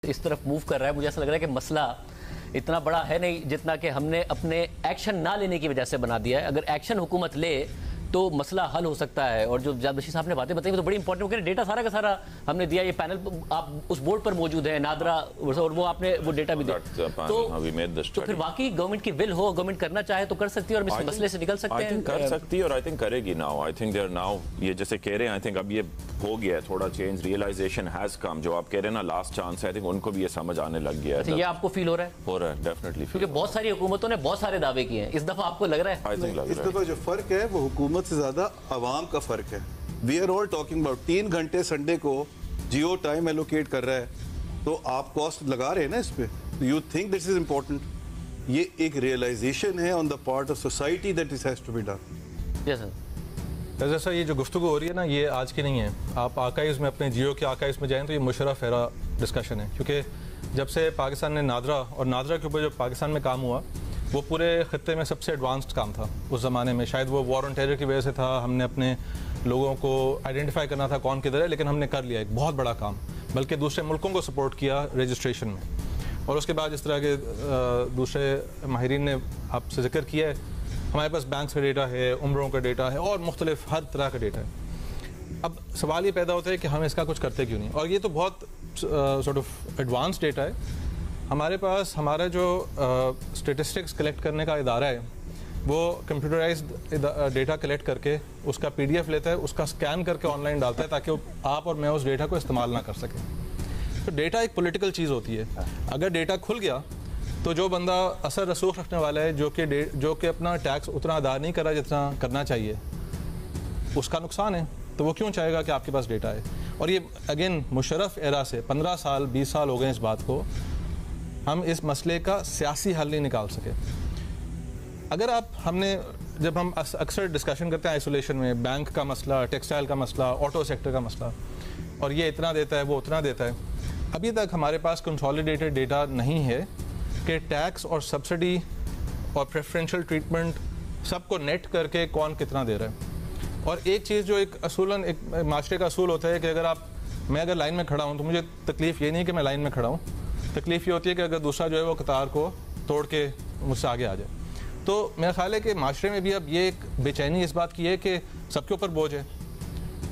इस तरफ मूव कर रहा है, मुझे ऐसा लग रहा है कि मसला इतना बड़ा है नहीं जितना कि हमने अपने एक्शन ना लेने की वजह से बना दिया है। अगर एक्शन हुकूमत ले तो मसला हल हो सकता है। और जो जाद बशीर साहब ने बातें बताई वो तो बड़ी इंपॉर्टेंट हो, डेटा सारा का सारा हमने दिया, ये पैनल आप उस बोर्ड पर मौजूद है नादरा, और वो आपने वो डेटा भी दिया। तो फिर वाकई गवर्नमेंट की विल हो, गवर्नमेंट करना चाहे तो कर सकती है और इस मसले से निकल सकते हैं, कर सकती है और आई थिंक करेगी now. I think there now ये जैसे कह रहे हैं, आई थिंक अब ये हो गया है थोड़ा चेंज, रियलाइजेशन हैज कम। जो आप कह रहे हैं ना लास्ट चांस है, आई थिंक उनको भी ये समझ आने लग गया है। ये आपको फील हो रहा है? हो रहा है डेफिनेटली, क्योंकि बहुत सारी हुकूमतों ने बहुत सारे दावे किए हैं, इस दफा आपको लग रहा है? आई थिंक इस दफा जो फर्क है वो हुकूमत से ज्यादा आवाम का फर्क है। We are all talking about 3 घंटे संडे को जियो टाइम एलोकेट कर रहा है, तो आप कॉस्ट लगा रहे हैं ना इस पे। You think this is important? ये एक रियलाइजेशन है on the part of society that this has to be done. Yes sir. जैसा ये जो गुफ्तगू हो रही है ना, ये आज की नहीं है। आप आर्काइव्स में, अपने जियो के आर्काइव्स में जाएं तो ये मुशर्रफ एरा डिस्कशन है, क्योंकि जब से पाकिस्तान ने नादरा और नादरा के ऊपर जो पाकिस्तान में काम हुआ वो पूरे खत्ते में सबसे एडवांस्ड काम था उस ज़माने में। शायद वो वॉर ऑन टेरर की वजह से था, हमने अपने लोगों को आइडेंटिफाई करना था कौन किधर है, लेकिन हमने कर लिया एक बहुत बड़ा काम, बल्कि दूसरे मुल्कों को सपोर्ट किया रजिस्ट्रेशन में। और उसके बाद जिस तरह के दूसरे माहिरीन ने आपसे जिक्र किया है, हमारे पास बैंक का डेटा है, उम्रों का डेटा है और मुख्तलिफ हर तरह का डेटा है। अब सवाल ये पैदा होता है कि हम इसका कुछ करते क्यों नहीं। और ये तो बहुत सॉर्ट ऑफ एडवांस डेटा है। हमारे पास हमारा जो स्टेटिस्टिक्स कलेक्ट करने का इदारा है वो कंप्यूटराइज्ड डेटा कलेक्ट करके उसका PDF लेता है, उसका स्कैन करके ऑनलाइन डालता है ताकि आप और मैं उस डेटा को इस्तेमाल ना कर सकें। तो डेटा एक पॉलिटिकल चीज़ होती है। अगर डेटा खुल गया तो जो बंदा असर रसूख रखने वाला है, जो कि अपना टैक्स उतना अदा नहीं कर रहा जितना करना चाहिए, उसका नुकसान है। तो वो क्यों चाहेगा कि आपके पास डेटा है? और ये अगेन मुशर्रफ एरा से 15 साल 20 साल हो गए इस बात को, हम इस मसले का सियासी हल नहीं निकाल सके। अगर जब हम अक्सर डिस्कशन करते हैं आइसोलेशन में, बैंक का मसला, टेक्सटाइल का मसला, ऑटो सेक्टर का मसला, और ये इतना देता है वो उतना देता है, अभी तक हमारे पास कंसोलिडेटेड डेटा नहीं है कि टैक्स और सब्सिडी और प्रेफरेंशियल ट्रीटमेंट सबको नेट करके कौन कितना दे रहा है। और एक चीज़ जो एक असूलन एक माशरे का असूल होता है कि मैं अगर लाइन में खड़ा हूँ तो मुझे तकलीफ़ ये नहीं कि मैं लाइन में खड़ा हूँ, तकलीफ़ ये होती है कि अगर दूसरा जो है वो कतार को तोड़ के मुझसे आगे आ जाए। तो मेरा ख्याल है कि माशरे में भी अब ये एक बेचैनी इस बात की है कि सबके ऊपर बोझ है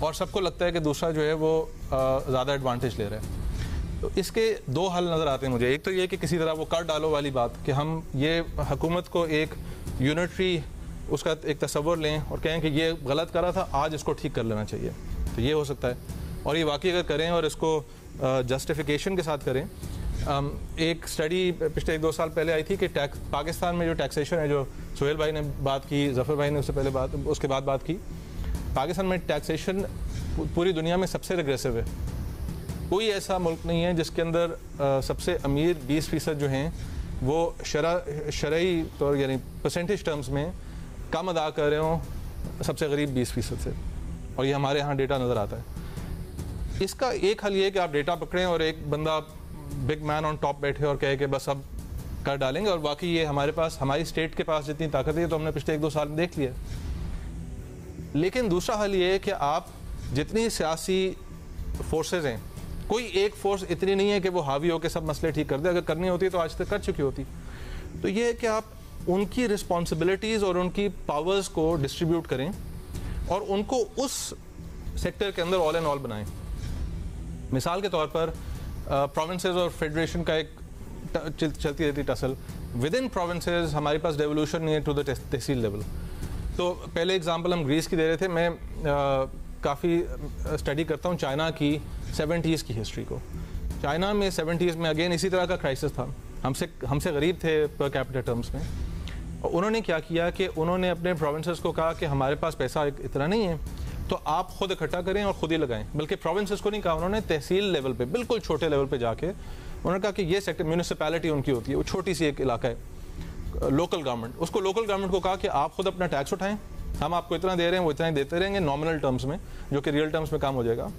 और सबको लगता है कि दूसरा जो है वो ज़्यादा एडवांटेज ले रहा है। तो इसके 2 हल नज़र आते हैं मुझे। एक तो ये कि किसी तरह वो कर डालो वाली बात, कि हम ये हुकूमत को एक यूनिटरी उसका एक तस्वर लें और कहें कि ये गलत करा था, आज इसको ठीक कर लेना चाहिए। तो ये हो सकता है, और ये वाकई अगर करें और इसको जस्टिफिकेशन के साथ करें। एक स्टडी पिछले 1-2 साल पहले आई थी कि पाकिस्तान में जो टैक्सेशन है, जो सोहेल भाई ने बात की, जफ़र भाई ने उसके बाद बात की, पाकिस्तान में टैक्सेशन पूरी दुनिया में सबसे रिग्रेसिव है। कोई ऐसा मुल्क नहीं है जिसके अंदर सबसे अमीर 20% जो हैं वो शरई तौर यानी परसेंटेज टर्म्स में कम अदा कर रहे हों सबसे गरीब 20% से, और ये हमारे यहाँ डेटा नज़र आता है। इसका एक हल ये है कि आप डेटा पकड़ें और एक बंदा बिग मैन ऑन टॉप बैठे और कहे कि बस अब कर डालेंगे। और बाकी ये हमारी स्टेट के पास जितनी ताकत है तो हमने पिछले 1-2 साल में देख लिया। लेकिन दूसरा हल ये है कि आप जितनी सियासी फोर्सेज हैं, कोई एक फोर्स इतनी नहीं है कि वो हावी हो के सब मसले ठीक कर दे। अगर करनी होती तो आज तक कर चुकी होती। तो ये है कि आप उनकी रिस्पॉन्सिबिलिटीज़ और उनकी पावर्स को डिस्ट्रीब्यूट करें और उनको उस सेक्टर के अंदर ऑल एंड ऑल बनाएं। मिसाल के तौर पर प्रोविंसेस और फेडरेशन का एक चलती रहती टसल। विद इन प्रोविंसेस हमारे पास डेवोल्यूशन नहीं है टू द तहसील लेवल। तो पहले एग्जांपल हम ग्रीस की दे रहे थे। मैं काफ़ी स्टडी करता हूँ चाइना की 70s की हिस्ट्री को। चाइना में 70s में अगेन इसी तरह का क्राइसिस था, हमसे गरीब थे पर कैपिटा टर्म्स में। और उन्होंने क्या किया कि उन्होंने अपने प्रोविंसेस को कहा कि हमारे पास पैसा इतना नहीं है तो आप खुद इकट्ठा करें और खुद ही लगाएं। बल्कि प्रोविंसेस को नहीं कहा उन्होंने, तहसील लेवल पे, बिल्कुल छोटे लेवल पे जाके उन्होंने कहा कि ये सेक्टर म्यूनिसिपैलिटी उनकी होती है, वो छोटी सी एक इलाका है, लोकल गवर्नमेंट, उसको लोकल गवर्नमेंट को कहा कि आप खुद अपना टैक्स उठाएं, हम आपको इतना दे रहे हैं, वो इतना ही देते रहेंगे नॉमिनल टर्म्स में, जो कि रियल टर्म्स में काम हो जाएगा।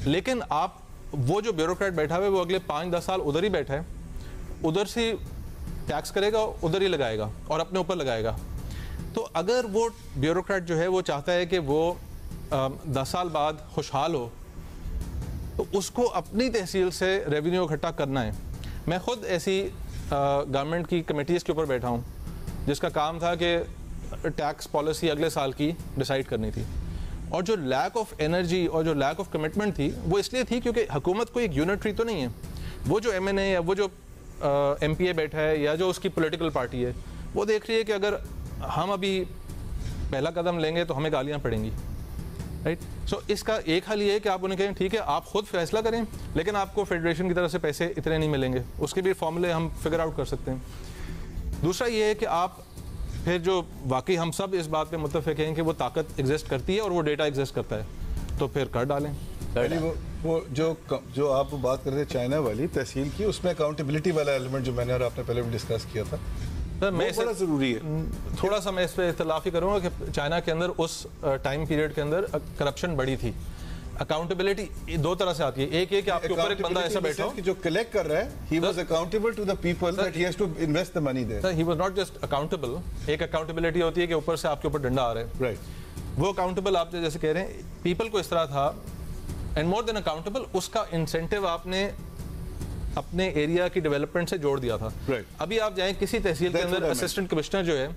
लेकिन आप वो जो ब्यूरोक्रेट बैठा हुआ है वो अगले 5-10 साल उधर ही बैठा है, उधर से टैक्स करेगा, उधर ही लगाएगा और अपने ऊपर लगाएगा। तो अगर वो ब्यूरोक्रेट जो है वो चाहता है कि वो 10 साल बाद खुशहाल हो, तो उसको अपनी तहसील से रेवेन्यू इकट्ठा करना है। मैं खुद ऐसी गवर्नमेंट की कमेटीज़ के ऊपर बैठा हूँ जिसका काम था कि टैक्स पॉलिसी अगले साल की डिसाइड करनी थी, और जो लैक ऑफ एनर्जी और जो लैक ऑफ कमिटमेंट थी वो इसलिए थी क्योंकि हुकूमत कोई एक यूनिटरी तो नहीं है। वो जो MNA या वो जो MPA बैठा है या जो उसकी पॉलिटिकल पार्टी है वो देख रही है कि अगर हम अभी पहला कदम लेंगे तो हमें गालियाँ पड़ेंगी, राइट। सो इसका एक हल ये है कि आप उन्हें कहें ठीक है आप खुद फैसला करें, लेकिन आपको फेडरेशन की तरफ से पैसे इतने नहीं मिलेंगे, उसके भी फॉर्मूले हम फिगर आउट कर सकते हैं। दूसरा ये है कि आप फिर जो वाकई हम सब इस बात पे मुत्तफिक हैं कि वो ताकत एग्जिस्ट करती है और वो डेटा एग्जिस्ट करता है, तो फिर कर डालें। वो जो आप बात कर रहे थे चाइना वाली तहसील की, उसमें अकाउंटेबिलिटी वाला एलिमेंट जो मैंने और आपने पहले भी डिस्कस किया था, सर मैं बड़ा ज़रूरी है। थोड़ा सा मैं इस पर इख्तलाफ ही करूँगा कि चाइना के अंदर उस टाइम पीरियड के अंदर करप्शन बड़ी थी। अकाउंटेबिलिटी दो तरह से आती है, एक ये कि आपके ऊपर एक बंदा ऐसा बैठा हो कि जो कलेक्ट कर रहा है, he was accountable to the people that he has to invest the money there. Sir he was not just accountable. एक अकाउंटेबिलिटी होती है कि ऊपर से आपके ऊपर डंडा आ रहा है, राइट। वो अकाउंटेबल आप जैसे कह रहे हैं पीपल को इस तरह था, एंड मोर देन अकाउंटेबल उसका इंसेंटिव आपने अपने एरिया की डेवलपमेंट से जोड़ दिया था। Right. अभी आप जाएं किसी तहसील के अंदर असिस्टेंट कमिश्नर जो है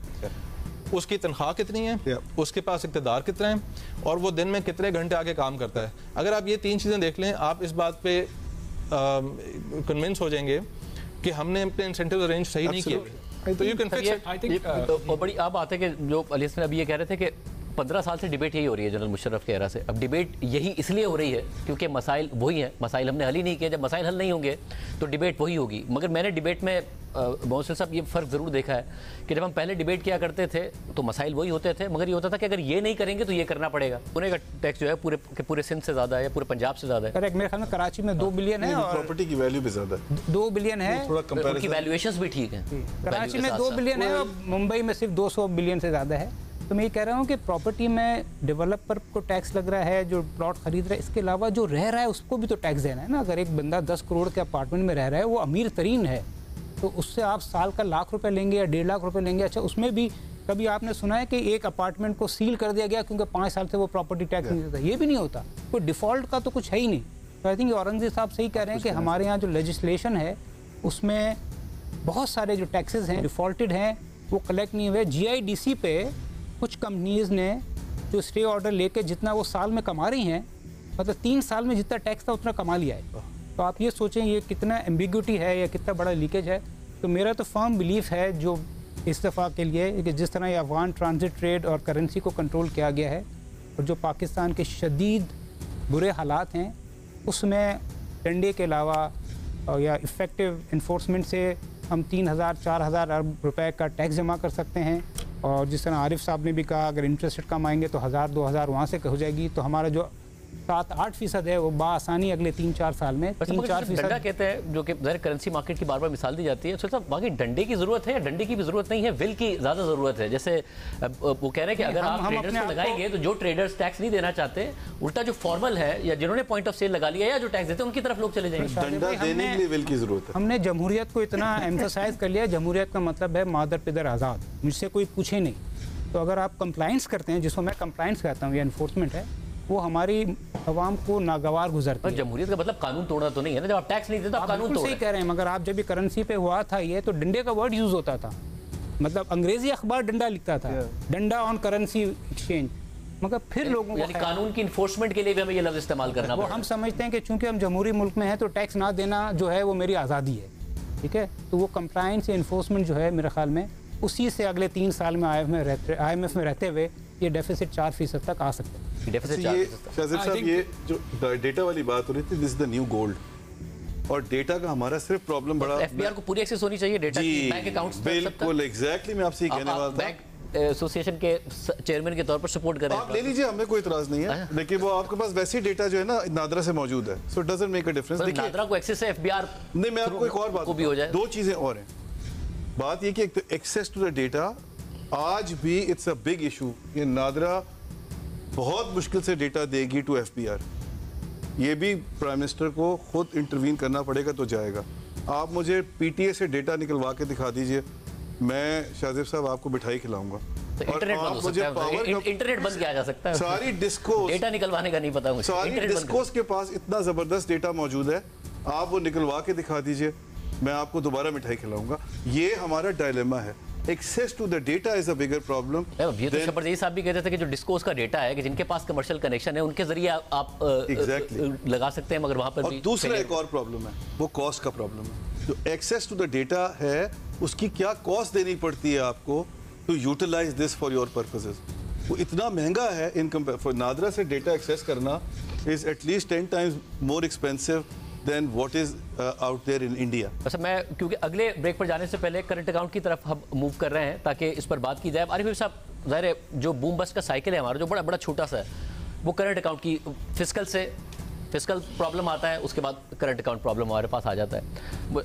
उसकी तनख्वाह कितनी है, उसके पास इक़्तिदार कितना है और वो दिन में कितने घंटे आके काम करता है। अगर आप ये तीन चीज़ें देख लें आप इस बात पे कन्विंस हो जाएंगे कि हमने अपने इंसेंटिव अरेंज सही नहीं किए, तो you can fix it. I think बड़ी आप बात है कि जो अली हसन अभी ये कह रहे थे कि 15 साल से डिबेट यही हो रही है जनरल मुशर्रफ के एरा से। अब डिबेट यही इसलिए हो रही है क्योंकि मसाइल वही हैं, मसाइल हमने हल ही नहीं किए। जब मसाइल हल नहीं होंगे तो डिबेट वही होगी। मगर मैंने डिबेट में मोहसिन साहब ये फ़र्क ज़रूर देखा है कि जब हम पहले डिबेट किया करते थे तो मसाइल वही होते थे, मगर ये होता था कि अगर ये नहीं करेंगे तो ये करना पड़ेगा। पुणे का टैक्स जो है पूरे सिंध से ज़्यादा है या पूरे पंजाब से ज़्यादा है। करेक्ट, मेरे ख्याल में कराची में 2 बिलियन है और प्रॉपर्टी की वैल्यू भी ज़्यादा है, 2 बिलियन है, उनकी वैल्यूएशंस भी ठीक हैं। कराची में 2 बिलियन है और मुंबई में सिर्फ 200 बिलियन से ज़्यादा है। तो मैं ये कह रहा हूँ कि प्रॉपर्टी में डेवलपर को टैक्स लग रहा है जो प्लॉट खरीद रहा है, इसके अलावा जो रह रहा है उसको भी तो टैक्स देना है ना। अगर एक बंदा 10 करोड़ के अपार्टमेंट में रह रहा है, वो अमीर तरीन है, तो उससे आप साल का ₹1,00,000 लेंगे या 1.5 लाख रुपए लेंगे। अच्छा, उसमें भी कभी आपने सुना है कि एक अपार्टमेंट को सील कर दिया गया क्योंकि 5 साल से वो प्रॉपर्टी टैक्स नहीं देता? ये भी नहीं होता, कोई डिफ़ॉल्ट का तो कुछ है ही नहीं। तो आई थिंक औरंगजेब साहब सही कह रहे हैं कि हमारे यहाँ जो लेजिस्लेशन है उसमें बहुत सारे जो टैक्सेस हैं डिफ़ॉल्टेड हैं, वो कलेक्ट नहीं हुए। GIDC पे कुछ कंपनीज ने जो स्टे ऑर्डर लेके जितना वो साल में कमा रही हैं, मतलब 3 साल में जितना टैक्स था उतना कमा लिया है। तो आप ये सोचें ये कितना एम्बिग्यूटी है या कितना बड़ा लीकेज है। तो मेरा तो फर्म बिलीफ है जो इस्तीफ़ा के लिए कि जिस तरह ये अफगान ट्रांजिट ट्रेड और करेंसी को कंट्रोल किया गया है और जो पाकिस्तान के शदीद बुरे हालात हैं उसमें डंडे के अलावा या इफ़ेक्टिव इन्फोर्समेंट से हम 3,000-4,000 अरब रुपए का टैक्स जमा कर सकते हैं। और जिस तरह आरिफ साहब ने भी कहा अगर इंटरेस्ट रेट कम आएंगे तो 1,000-2,000 वहाँ से हो जाएगी। तो हमारा जो 7-8% है वो बाआसानी अगले 3-4 साल में 3-4% डंडा कहते हैं, जो कि करेंसी मार्केट की बार-बार मिसाल दी जाती है। तो साहब बाकी डंडे की जरूरत है या डंडे की भी जरूरत नहीं है, विल की ज्यादा जरूरत है। जैसे वो कह रहे हैं कि अगर आप ट्रेडर्स को लगाएंगे तो जो ट्रेडर्स टैक्स नहीं देना चाहते, उल्टा जो फॉर्मल है या जिन्होंने पॉइंट ऑफ सेल लगा लिया या जो टैक्स देते हैं उनकी तरफ लोग चले जाएंगे। डंडा देने के लिए विल की जरूरत है। हमने जमहूरियत को इतना एम्फसाइज कर लिया, जमहूरियत का मतलब है मादर पिदर आज़ाद, मुझसे कोई पूछे नहीं। तो अगर आप कंप्लाइंस करते हैं, जिसको मैं कंप्लाइंस कहता हूँ या इन्फोर्समेंट है, वो हमारी आवाम को नागवार गुजरती है। जमहूरियत का मतलब कानून तोड़ना तो नहीं है ना। जब आप टैक्स नहीं देते तो आप कानून तोड़ सही कह रहे हैं। मगर आप जब भी करेंसी पे हुआ था ये, तो डंडे का वर्ड यूज होता था, मतलब अंग्रेजी अखबार डंडा लिखता था, डंडा ऑन करेंसी एक्सचेंज। मगर फिर लोगों को कानून की इन्फोर्समेंट के लिए भी हमें ये लफ्ज इस्तेमाल करना वो हम समझते हैं कि चूंकि हम जमहूरी मुल्क में हैं तो टैक्स ना देना जो है वो मेरी आज़ादी है, ठीक है। तो वो कंप्लायंस या इन्फोर्समेंट जो है मेरे ख्याल में उसी से अगले 3 साल में IMF में रहते हुए ये डेफिसिट 4% तक आ सकते हैं। ये शाजिब साहब ये जो डेटा वाली बात हो रही थी, this is the new gold, और डेटा का हमारा सिर्फ प्रॉब्लम बड़ा FBR को पूरी एक्सेस होनी चाहिए डेटा की, बैंक अकाउंट्स पर। बिल्कुल एग्जैक्टली मैं आपसे कहने वाला था। बैंक एसोसिएशन के चेयरमैन के तौर पर सपोर्ट करें, आप ले लीजिए, हमें कोई इतराज नहीं है, लेकिन वो आपके पास वैसे ही डेटा जो है ना नादरा से मौजूद है, so it doesn't make a difference. देखिए नादरा को एक्सेस है, FBR नहीं, मैं आपको एक और बात को भी हो जाए। 2 चीजें और हैं। बात ये कि एक तो एक्सेस टू द डेटा आज भी इट्स अ बिग इशू। ये नादरा बहुत मुश्किल से डेटा देगी टू FBR, ये भी प्राइम मिनिस्टर को खुद इंटरवीन करना पड़ेगा तो जाएगा। आप मुझे PTA से डेटा निकलवा के दिखा दीजिए, मैं शाजिब साहब आपको मिठाई खिलाऊंगा। तो इंटरनेट बंद हो सकता है, इंटरनेट बंद किया जा सकता है, सारी डिस्कोस, डेटा निकलवाने का नहीं पता मुझे, सारी डिस्कोस के पास इतना जबरदस्त डेटा मौजूद है, आप वो निकलवा के दिखा दीजिए, मैं आपको दोबारा मिठाई खिलाऊंगा। ये हमारा डायलेमा है। Access to the data is a bigger problem. ये तो शपथ साहब भी कहते थे कि जो डिस्कोस का डेटा है कि जिनके पास कमर्शियल कनेक्शन है उनके जरिए आप लगा सकते हैं, मगर वहां पर और दूसरा एक और प्रॉब्लम है, वो कॉस्ट का प्रॉब्लम है। जो एक्सेस टू द डेटा है उसकी क्या कॉस्ट देनी पड़ती है आपको to utilize this for your purposes, वो इतना महंगा है इन कंपेयर। फॉर नादरा से डेटा एक्सेस करना is at least 10 times more expensive than what is out there in India. अच्छा, मैं क्योंकि अगले ब्रेक पर जाने से पहले करंट अकाउंट की तरफ हम मूव कर रहे हैं ताकि इस पर बात की जाए। आरिफ भाई साहब, ज़ाहिर है जो बूम बस्ट का साइकिल है हमारा, जो बड़ा बड़ा छोटा सा है, वो करंट अकाउंट की फिस्कल प्रॉब्लम आता है, उसके बाद करंट अकाउंट प्रॉब्लम हमारे पास आ जाता है।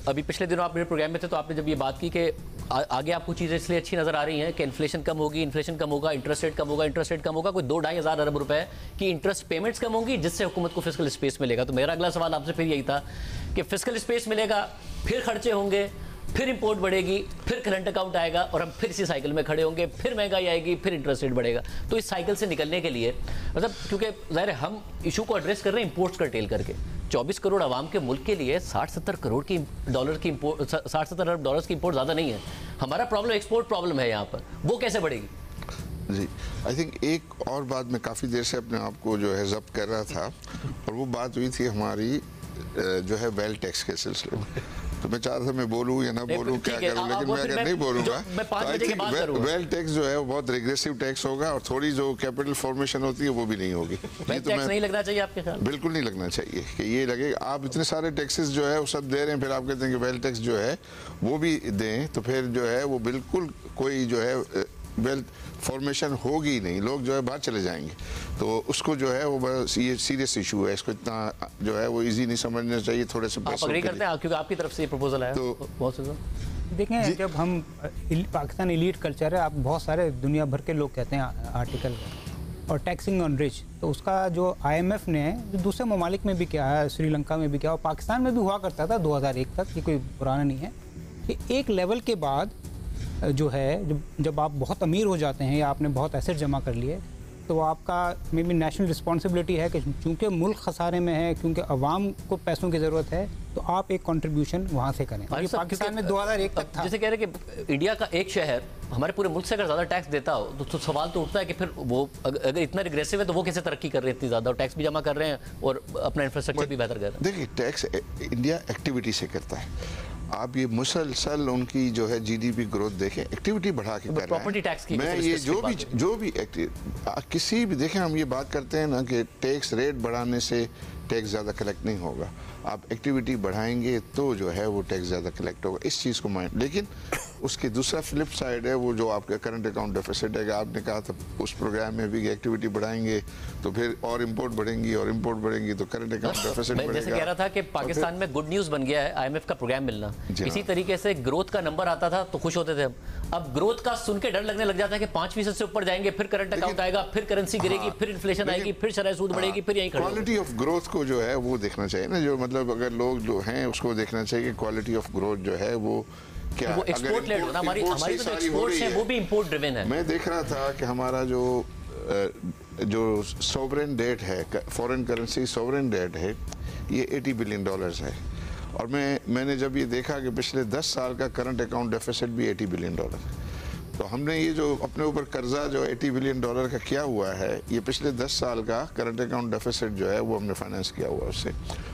अभी पिछले दिनों आप मेरे प्रोग्राम में थे तो आपने जब ये बात की कि आगे आपको चीज़ें इसलिए अच्छी नज़र आ रही हैं कि इन्फ्लेशन कम होगी, इंटरेस्ट रेट कम होगा, कोई 2-2.5 हज़ार अरब रुपए की इंटरेस्ट पेमेंट्स कम होंगी, जिससे हुकूमत को फिस्कल स्पेस मिलेगा। तो मेरा अगला सवाल आपसे फिर यही था कि फिस्कल स्पेस मिलेगा, फिर खर्चे होंगे, फिर इंपोर्ट बढ़ेगी, फिर करंट अकाउंट आएगा और हम फिर इसी साइकिल में खड़े होंगे, फिर महंगाई आएगी, फिर इंटरेस्ट रेट बढ़ेगा। तो इस साइकिल से निकलने के लिए मतलब क्योंकि ज़ाहिर है हम इशू को एड्रेस कर रहे हैं इंपोर्ट्स कर्टेल करके, 24 करोड़ आवाम के मुल्क के लिए 60-70 करोड़ की डॉलर की इंपोर्ट, 60-70 अरब डॉलर्स की इंपोर्ट ज़्यादा नहीं है। हमारा प्रॉब्लम एक्सपोर्ट प्रॉब्लम है यहाँ पर, वो कैसे बढ़ेगी? जी, आई थिंक एक और बात मैं काफ़ी देर से अपने आप को जो है जब्त कर रहा था, और वो बात हुई थी हमारी जो है वेल्थ टैक्स के सिलसिले में। तो मैं चाहता था मैं बोलूँ या ना बोलूँ, क्या करूँ, लेकिन मैं अगर नहीं बोलूँगा तो वेल्थ टैक्स जो है वो बहुत रिग्रेसिव टैक्स होगा, और थोड़ी जो कैपिटल फॉर्मेशन होती है वो भी नहीं होगी। ये तो नहीं लगना चाहिए आपके ख्याल? बिल्कुल नहीं लगना चाहिए कि ये लगे आप इतने सारे टैक्सेस जो है वो सब दे रहे हैं, फिर आप कहते हैं कि वेल्थ टैक्स जो है वो भी दें, तो फिर जो है वो बिल्कुल कोई जो है वेल्थ फॉर्मेशन होगी ही नहीं, लोग जो है बाहर चले जाएंगे। तो उसको जो है वो बस ये सीरियस इशू है, इसको इतना जो है वो इजी नहीं समझना चाहिए थोड़े से पैसों के लिए। करते हैं क्योंकि आपकी तरफ से ये प्रपोजल आया तो बहुत से देखें, जब हम पाकिस्तान एलीट कल्चर है, आप बहुत सारे दुनिया भर के लोग कहते हैं आर्टिकल और टैक्सिंग ऑन रिच, तो उसका जो IMF ने जो दूसरे ममालिक में भी किया है, श्रीलंका में भी किया और पाकिस्तान में भी हुआ करता था 2001 तक, ये कोई पुराना नहीं है, कि एक लेवल के बाद जो है जब आप बहुत अमीर हो जाते हैं या आपने बहुत एसेट जमा कर लिए, तो आपका मे बी नेशनल रिस्पॉन्सिबिलिटी है कि चूँकि मुल्क खसारे में है, क्योंकि अवाम को पैसों की ज़रूरत है, तो आप एक कंट्रीब्यूशन वहाँ से करें। ये पाकिस्तान में 2001 तक था। जैसे कह रहे हैं कि इंडिया का एक शहर हमारे पूरे मुल्क से अगर ज़्यादा टैक्स देता हो तो सवाल तो उठता है कि फिर वो अगर इतना रिग्रेसिव है तो वो कैसे तरक्की कर रहे हैं इतनी ज़्यादा, और टैक्स भी जमा कर रहे हैं और अपना इंफ्रास्ट्रक्चर भी बेहतर कर रहे हैं। देखिए, टैक्स इंडिया एक्टिविटी से करता है। आप ये मुसलसल उनकी जो है GDP ग्रोथ देखें, एक्टिविटी बढ़ा के कर रहे हैं। प्रॉपर्टी टैक्स की मैं ये जो भी किसी भी देखें, हम ये बात करते हैं ना कि टैक्स रेट बढ़ाने से टैक्स ज़्यादा कलेक्ट नहीं होगा, आप एक्टिविटी बढ़ाएंगे तो जो है वो टैक्स ज़्यादा कलेक्ट होगा, इस चीज़ को माइंड। लेकिन उसकी दूसरा फ्लिप साइड है वो जो आपका करंट अकाउंट डेफिसिट है, आपने कहा था उस प्रोग्राम में भी एक्टिविटी बढ़ाएंगे तो फिर और इंपोर्ट बढ़ेंगी, और इंपोर्ट बढ़ेंगी तो करंट अकाउंट डेफिसिट बढ़ेगा। जैसे कह रहा था कि पाकिस्तान में गुड न्यूज़ बन गया है IMF का प्रोग्राम मिलना, इसी तरीके से ग्रोथ का नंबर आता था तो खुश होते थे हम, अब ग्रोथ का सुन के डर लगने लग जाता है कि 5% से ऊपर जाएंगे, फिर करंट अकाउंट आएगा, फिर करेंसी गिरेगी, फिर इन्फ्लेशन आएगी, फिर शरह सूद बढ़ेगी, फिर यही क्वालिटी ऑफ ग्रोथ को जो है वो देखना चाहिए ना, जो मतलब अगर लोग जो हैं उसको देखना चाहिए कि क्वालिटी ऑफ ग्रोथ जो है वो क्या, वो एक्सपोर्ट लेड होना, हमारी तो एक्सपोर्ट्स है वो भी इंपोर्ट ड्रिवन है। मैं देख रहा था कि हमारा जो सोवरेन डेट है, फॉरेन करेंसी सोवरेन डेट है, ये $80 बिलियन है, और मैंने जब ये देखा कि पिछले 10 साल का करंट अकाउंट डेफिसिट भी $80 बिलियन है, तो हमने ये जो अपने ऊपर कर्जा जो $80 बिलियन का किया हुआ है, ये पिछले 10 साल का करंट अकाउंट डेफिसिट जो है वो हमने फाइनेंस किया हुआ उससे,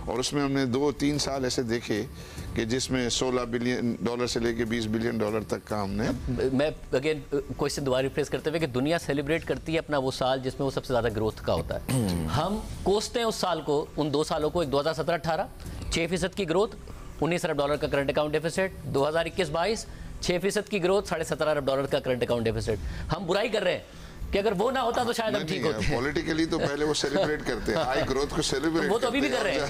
और उसमें हमने 2-3 साल ऐसे देखे कि जिसमें $16 बिलियन से लेके $20 बिलियन तक का हमने। मैं अगेन क्वेश्चन दोबारा रिफ्रेश करते हुए कि दुनिया सेलिब्रेट करती है अपना वो साल जिसमें वो सबसे ज़्यादा ग्रोथ का होता है, हम कोसते हैं उस साल को, उन 2 सालों को, 2017-18 6% की ग्रोथ, $19 अरब का करंट अकाउंट डेफिसिट, 2021-22 6% की ग्रोथ, $17.5 अरब का करंट अकाउंट डेफिसिट। हम बुराई कर रहे हैं कि अगर वो ना होता तो शायद हम ठीक होते। पॉलिटिकली तो पहले वो सेलिब्रेट करते हैं, हाई ग्रोथ को सेलिब्रेट, वो तो अभी भी कर रहे हैं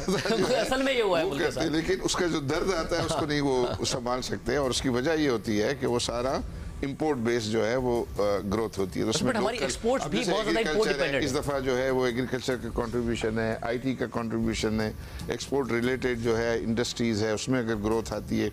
असल में ये हुआ है मुल्क का, लेकिन उसका जो दर्द आता है उसको नहीं वो संभाल सकते, और उसकी वजह ये होती है कि वो सारा इंपोर्ट बेस जो है वो ग्रोथ होती है, तो उसमें हमारी एक्सपोर्ट्स भी बहुत ज्यादा इंपोर्ट डिपेंडेंट है। इस दफा जो है वो एग्रीकल्चर का कंट्रीब्यूशन है, IT का कंट्रीब्यूशन है, एक्सपोर्ट रिलेटेड जो है इंडस्ट्रीज है उसमें अगर ग्रोथ आती है,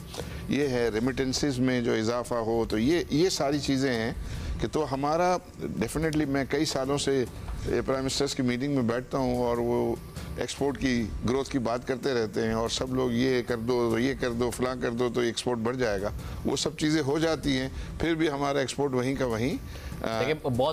ये है रेमिटेंसेस में जो इजाफा हो, तो ये सारी चीज़ें हैं कि तो हमारा डेफिनेटली, मैं कई सालों से प्राइम मिनिस्टर्स की मीटिंग में बैठता हूँ और वो एक्सपोर्ट की ग्रोथ की बात करते रहते हैं और सब लोग ये कर दो, ये कर दो, फलां कर दो तो एक्सपोर्ट बढ़ जाएगा। वो सब चीज़ें हो जाती हैं, फिर भी हमारा एक्सपोर्ट वहीं का वहीं देखिए बहुत